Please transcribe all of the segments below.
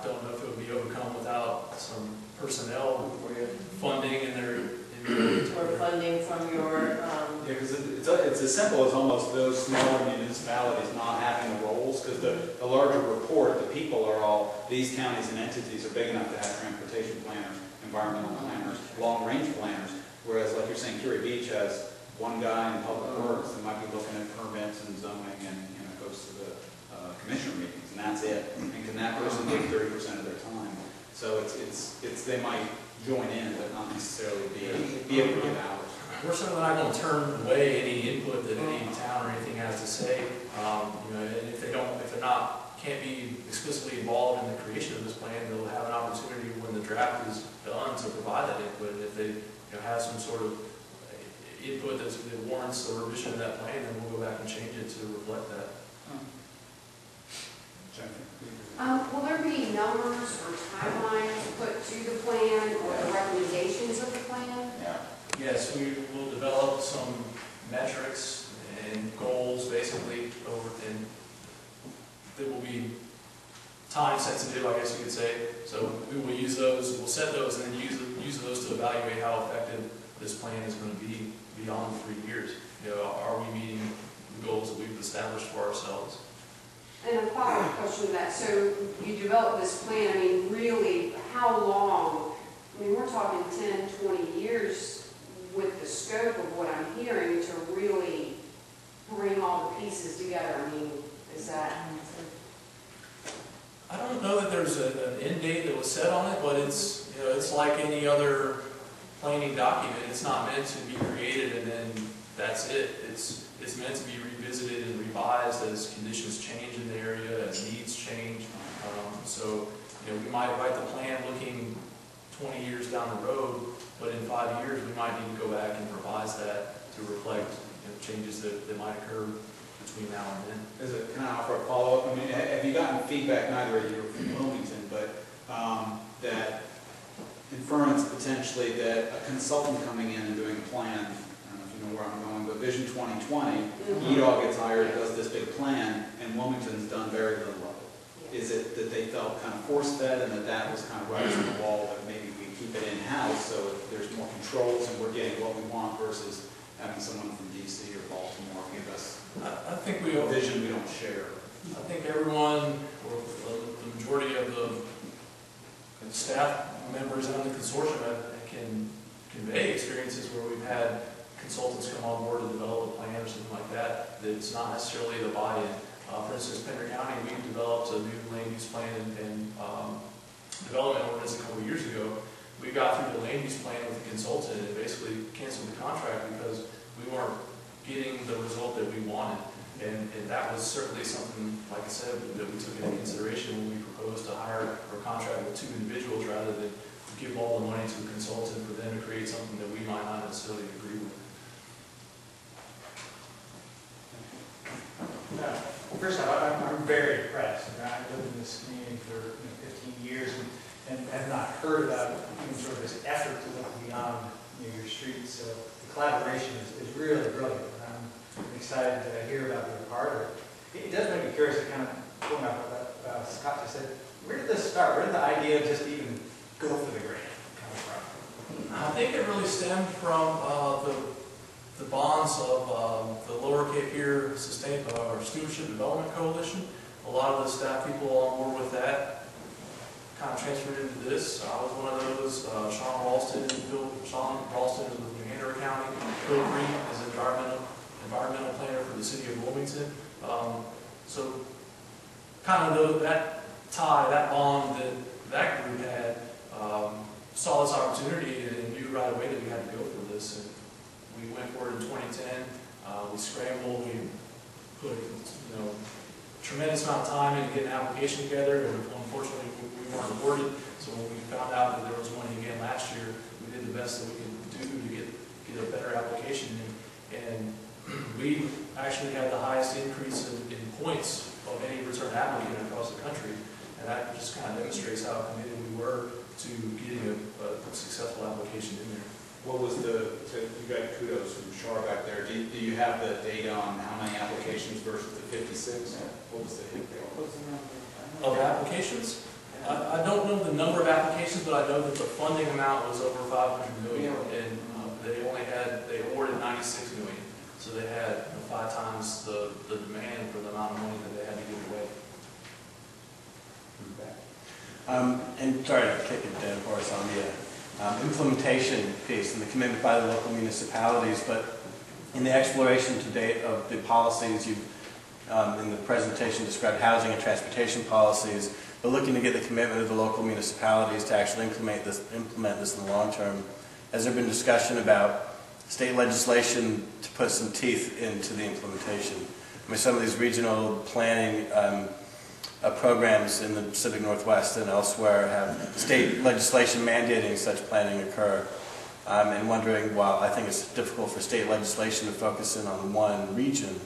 don't know if it would be overcome without some personnel funding in their or funding from your. Yeah, because it's as simple as almost those smaller municipalities not having the roles, because the larger report, the people are all, these counties and entities are big enough to have transportation planners, environmental planners, long-range planners, whereas like you're saying, Curie Beach has one guy in public works that might be looking at permits and zoning and goes to the commissioner meetings, and that's it. And can that person take 30% of their time? So it's they might join in, but not necessarily be able to give hours. We're certainly not going to turn away any input that any town or anything has to say. And if they're not, can't be explicitly involved in the creation of this plan, they'll have an opportunity when the draft is done to provide that input. And if they have some sort of input that warrants the revision of that plan, then we'll go back and change it to reflect that. Will there be numbers or timelines put to the plan or the recommendations of the plan? Yeah. Yes, we will develop some metrics and goals basically and that will be time sensitive, I guess you could say. So we will use those, we'll set those and then use those to evaluate how effective this plan is going to be beyond 3 years. Are we meeting the goals that we've established for ourselves? And a follow-up question to that. So you develop this plan, I mean, really, how long? I mean, we're talking 10, 20 years with the scope of what I'm hearing to really bring all the pieces together. I mean, is that? I don't know that there's an end date that was set on it, but it's it's like any other planning document. It's not meant to be created and then that's it. It's meant to be revisited and revised as conditions change in the area, as needs change. So we might write the plan looking 20 years down the road, but in 5 years we might need to go back and revise that to reflect changes that might occur between now and then. Can I offer a follow-up? I mean, have you gotten feedback, neither of you are from Wilmington, but that inference potentially that a consultant coming in and doing a plan, I don't know if you know where I'm going, but Vision 2020, EDOG gets hired, does this big plan, and Wilmington's done very little of it. Is it that they felt kind of force-fed and that was kind of right on the wall, that maybe we keep it in-house so there's more controls and we're getting what we want versus having someone from DC or Baltimore give us I think we a vision we don't share? I think everyone, or the majority of the staff members on the consortium can convey experiences where we've had consultants come on board to develop a plan or something like that. That's not necessarily the buy-in. For instance, Pender County, we developed a new land use plan and development ordinance a couple of years ago. We got through the land use plan with a consultant and basically canceled the contract because we weren't getting the result that we wanted. And that was certainly something, like I said, that we took into consideration when we proposed to hire or contract with 2 individuals rather than give all the money to a consultant for them to create something that we might not necessarily agree with. First off, I'm very impressed. I've lived in this community for 15 years and have not heard about even sort of this effort to look beyond your streets. So the collaboration is really brilliant. I'm excited to hear about being part of it. It does make me curious to kind of going off what Scott just said. Where did this start? Where did the idea of just even go for the grant come from? I think it really stemmed from the bonds of the Lower Cape Fear Stewardship Development Coalition. A lot of the staff people on board with that kind of transferred into this. I was one of those. Sean Ralston is with New Hanover County. Bill Green is environmental planner for the city of Wilmington. So kind of that tie, that bond that group had, saw this opportunity and knew right away that we had to go for this. And we went for it in 2010. We scrambled. We put tremendous amount of time into getting an application together. And unfortunately, we weren't awarded. So when we found out that there was money again last year, we did the best that we could do to get a better application. And we actually had the highest increase in points of any return applicant across the country. And that just kind of demonstrates how committed we were to getting a successful application in there. What was you got kudos from Char back there. Do you have the data on how many applications versus the 56? What was the hit rate? Of applications? I don't know the number of applications, but I know that the funding amount was over 500 million, and they awarded 96 million. So they had 5 times the demand for the amount of money that they had to give away. And sorry to kick it dead horse on the implementation piece and the commitment by the local municipalities, but in the exploration to date of the policies, you've in the presentation described housing and transportation policies, but looking to get the commitment of the local municipalities to actually implement this in the long term. Has there been discussion about state legislation to put some teeth into the implementation? I mean, some of these regional planning programs in the Pacific Northwest and elsewhere have state legislation mandating such planning occur. And wondering, while I think it's difficult for state legislation to focus in on one region,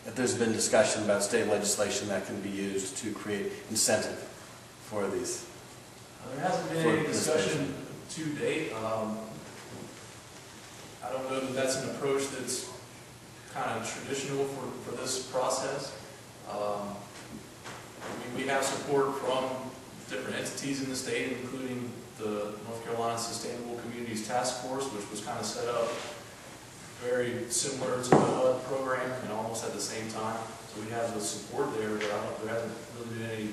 if there's been discussion about state legislation that can be used to create incentive for these. There hasn't been any discussion to date. I don't know that that's an approach that's kind of traditional for this process. We have support from different entities in the state, including the North Carolina Sustainable Communities Task Force, which was kind of set up very similar to the HUD program and almost at the same time. So we have the support there, but there hasn't really been any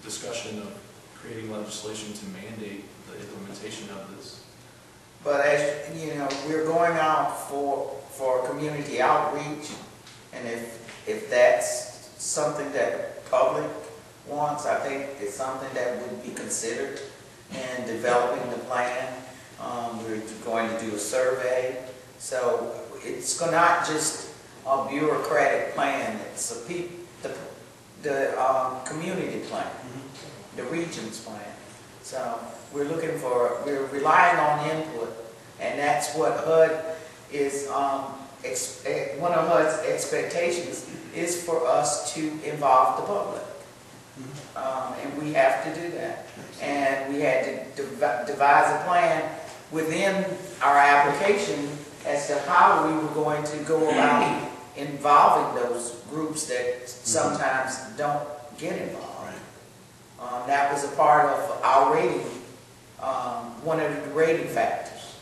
discussion of creating legislation to mandate the implementation of this. But as you know, we're going out for community outreach, and if that's something that the public wants, I think it's something that would be considered in developing the plan. We're going to do a survey, so it's not just a bureaucratic plan. It's the community plan, the region's plan. So we're relying on input, and that's what HUD is, one of HUD's expectations is for us to involve the public. And we have to do that. And we had to devise a plan within our application as to how we were going to go about involving those groups that sometimes don't get involved. That was a part of our rating, one of the rating factors.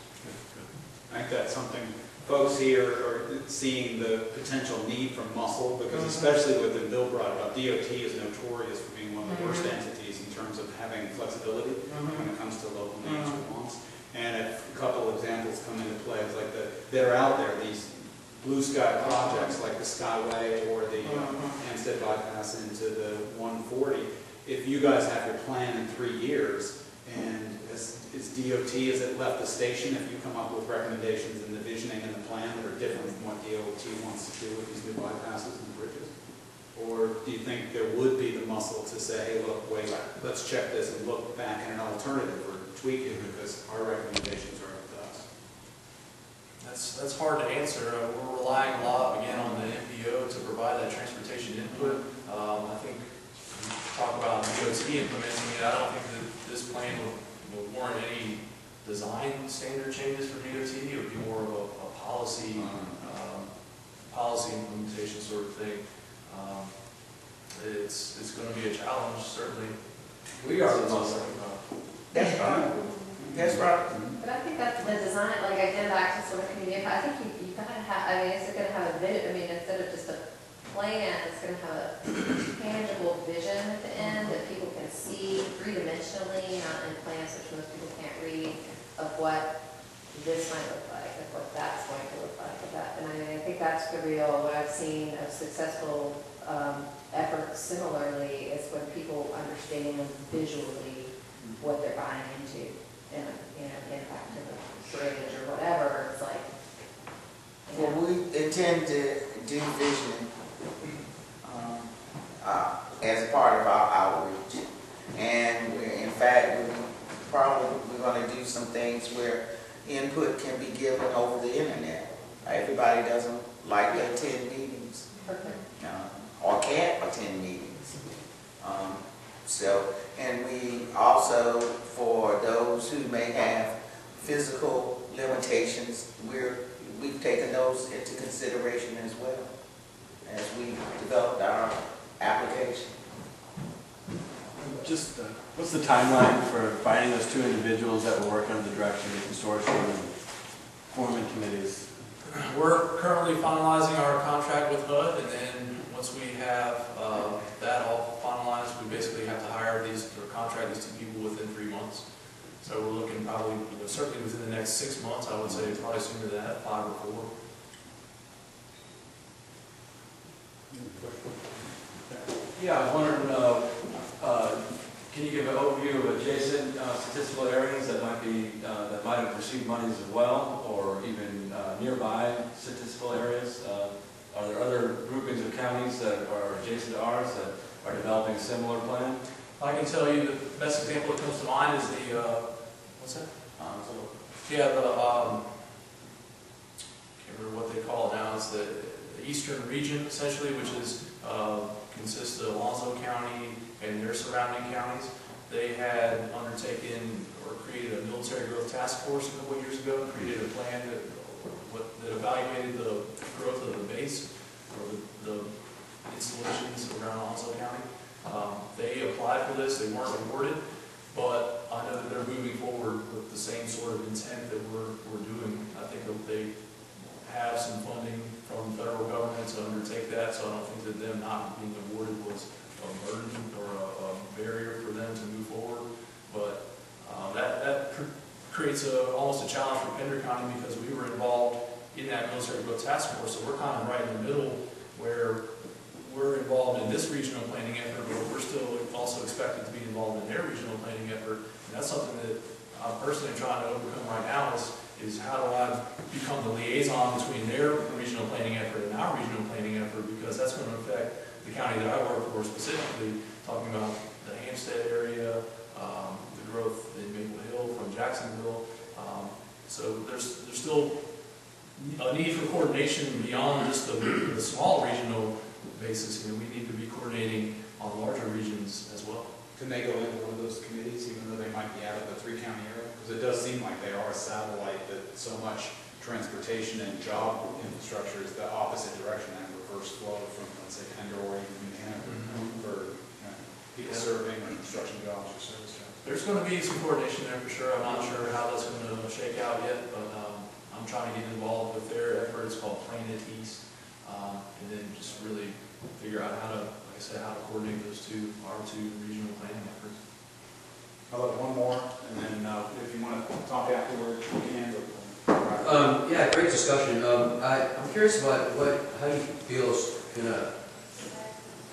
I think that's something folks here are seeing the potential need for muscle, because especially with the bill brought up, DOT is notorious for being one of the worst entities in terms of having flexibility when it comes to local needs and wants. And a couple of examples come into play, it's like that are out there, these blue sky projects like the Skyway or the Hampstead bypass into the 140. If you guys have your plan in 3 years, and is DOT, has it left the station if you come up with recommendations in the visioning and the plan that are different from what DOT wants to do with these new bypasses and bridges? Or do you think there would be the muscle to say, hey, look, wait, let's check this and look back at an alternative or tweak it because our recommendations are up to us? That's hard to answer. We're relying a lot, again, on the MPO to provide that transportation input. I think when you talk about DOT implementing it, I don't think that this plan will warrant any design standard changes for DOT. It would be more of a policy implementation sort of thing. It's going to be a challenge, certainly. We are the most. That's right. That's right. But I think that's the design, like again, back to sort of community, I think you gotta have, I mean, it's gonna have a vision, I mean, instead of just a plan, it's gonna have a tangible vision at the end that people can see three-dimensionally, not in plans which most people can't read, of what this might look like, of what that's going to look like, of that. And I mean, I think that's the real, what I've seen of successful efforts similarly is when people understand visually what they're buying into. And impact to the bridge or whatever, it's like. Well, we intend to do visioning as a part of our outreach. And in fact, we're going to do some things where input can be given over the internet. Everybody doesn't like to attend meetings. Perfect. Or can't attend meetings. And we also, for those who may have physical limitations, we've taken those into consideration as well as we developed our application. just, what's the timeline for finding those two individuals that were working under the direction of the consortium and forming committees? We're currently finalizing our contract with HUD, and then once we have that all finalized, we basically have to hire or contract these two people within 3 months. So we're looking probably, certainly within the next 6 months, I would say probably sooner than that, 5 or 4. Yeah, I was wondering, can you give an overview of adjacent statistical areas that might have received monies as well, or even nearby statistical areas? Are there other groupings of counties that are adjacent to ours that are developing a similar plan? I can tell you the best example that comes to mind is the, what's that? Yeah, the, can't remember what they call it now, it's the Eastern region essentially, which is, consists of Alonzo County and their surrounding counties. They had undertaken or created a military growth task force a couple of years ago, created a plan that evaluated the growth of the base or the installations around Alonzo County. They applied for this, they weren't awarded, but I know that they're moving forward with the same sort of intent that we're doing. I think that they have some funding from the federal government to undertake that, so I don't think that them not being awarded was a burden or a barrier for them to move forward. But that creates almost a challenge for Pender County because we were involved in that military growth task force, so we're kind of right in the middle where we're involved in this regional planning effort, but we're still also expected to be involved in their regional planning effort. And that's something that I'm personally trying to overcome right now is how do I become the liaison between their regional planning effort and our regional planning effort, because that's going to affect the county that I work for specifically, talking about the Hampstead area, the growth in Maple Hill from Jacksonville. So there's still a need for coordination beyond just the small regional basis. We need to be coordinating on larger regions as well. Can they go into one of those committees, even though they might be out of the 3-county area? Because it does seem like they are a satellite, that so much transportation and job infrastructure is the opposite direction, and reverse flow from, let's say, Pender or even Hanover for people serving or construction jobs or service jobs. There's going to be some coordination there for sure. I'm not sure how that's going to shake out yet, but I'm trying to get involved with their effort. It's called Plan It East, and then just really figure out how to, like I said, how to coordinate our two regional planning efforts. How about one more, and then if you want to talk afterwards, you can. Yeah, great discussion. I'm curious about how you feel is going to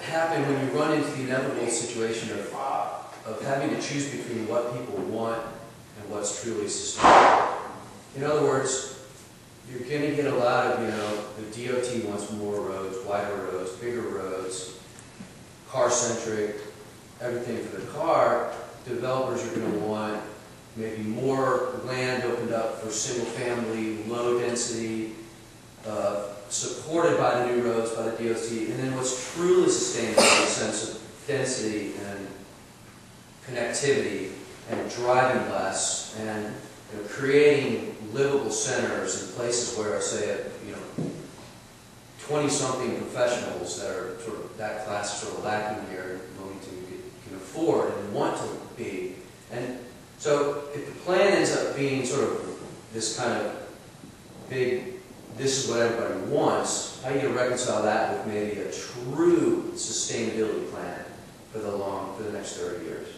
happen when you run into the inevitable situation of having to choose between what people want and what's truly sustainable. In other words, you're going to get a lot of, the DOT wants more roads, wider roads, bigger roads, car-centric, everything for the car. Developers are going to want maybe more land opened up for single-family, low-density, supported by the new roads, by the DOT, and then what's truly sustainable in the sense of density and connectivity and driving less and creating livable centers and places where, say, 20-something professionals that are sort of that class is sort of lacking here in Wilmington can afford and want to be. And so if the plan ends up being sort of this kind of big, this is what everybody wants, how are you going to reconcile that with maybe a true sustainability plan for the next 30 years?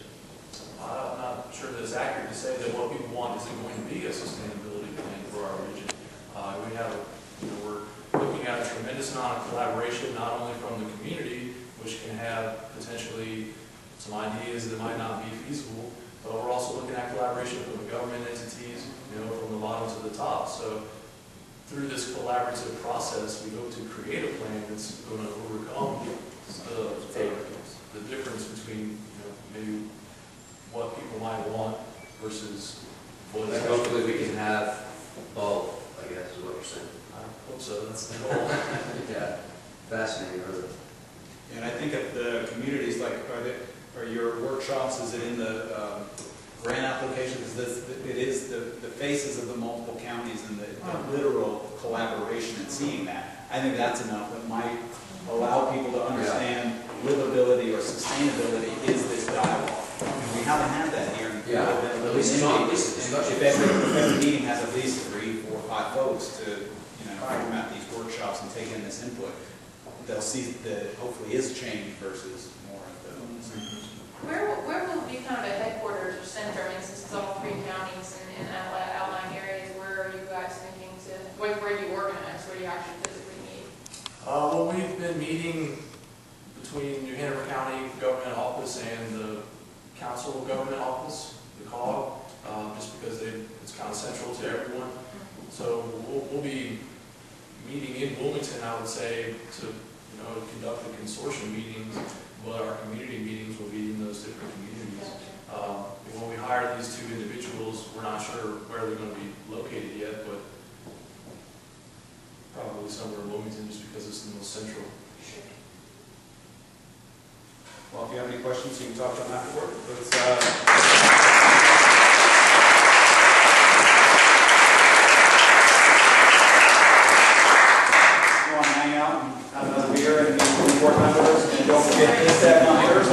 I'm not sure that it's accurate to say that what people want isn't going to be a sustainability plan for our region. We're looking at a tremendous amount of collaboration, not only from the community, which can have potentially some ideas that might not be feasible, but we're also looking at collaboration from the government entities, from the bottom to the top. So through this collaborative process, we hope to create a plan that's going to overcome the difference between maybe what people might want versus what is hopefully we can have both, I guess is what you're saying. I hope so, that's the goal. Yeah, fascinating, really. And I think at the communities, like, are your workshops, is it in the grant applications? It is the faces of the multiple counties and the literal collaboration and seeing that. I think that's enough that might allow people to understand livability or sustainability is this dialogue. Yeah, at least it's on, at least it's discussion. If every meeting has at least 3, 4, 5 folks to, format these workshops and take in this input, they'll see that hopefully is change versus more of the. Where will be kind of a headquarters or center? I mean, since it's all 3 counties and outlying areas, where are you guys thinking to, where do you organize, where do you actually physically meet? Well, we've been meeting between New Hanover County Government Office and the Council of Government Office, the COG, just because it's kind of central to everyone. So we'll be meeting in Wilmington, I would say, to conduct the consortium meetings, but our community meetings will be in those different communities. When we hire these 2 individuals, we're not sure where they're going to be located yet, but probably somewhere in Wilmington, just because it's the most central. Well, if you have any questions, you can talk to them afterward. If you want to hang out and have another beer and meet some board members, and don't forget this on Thursday.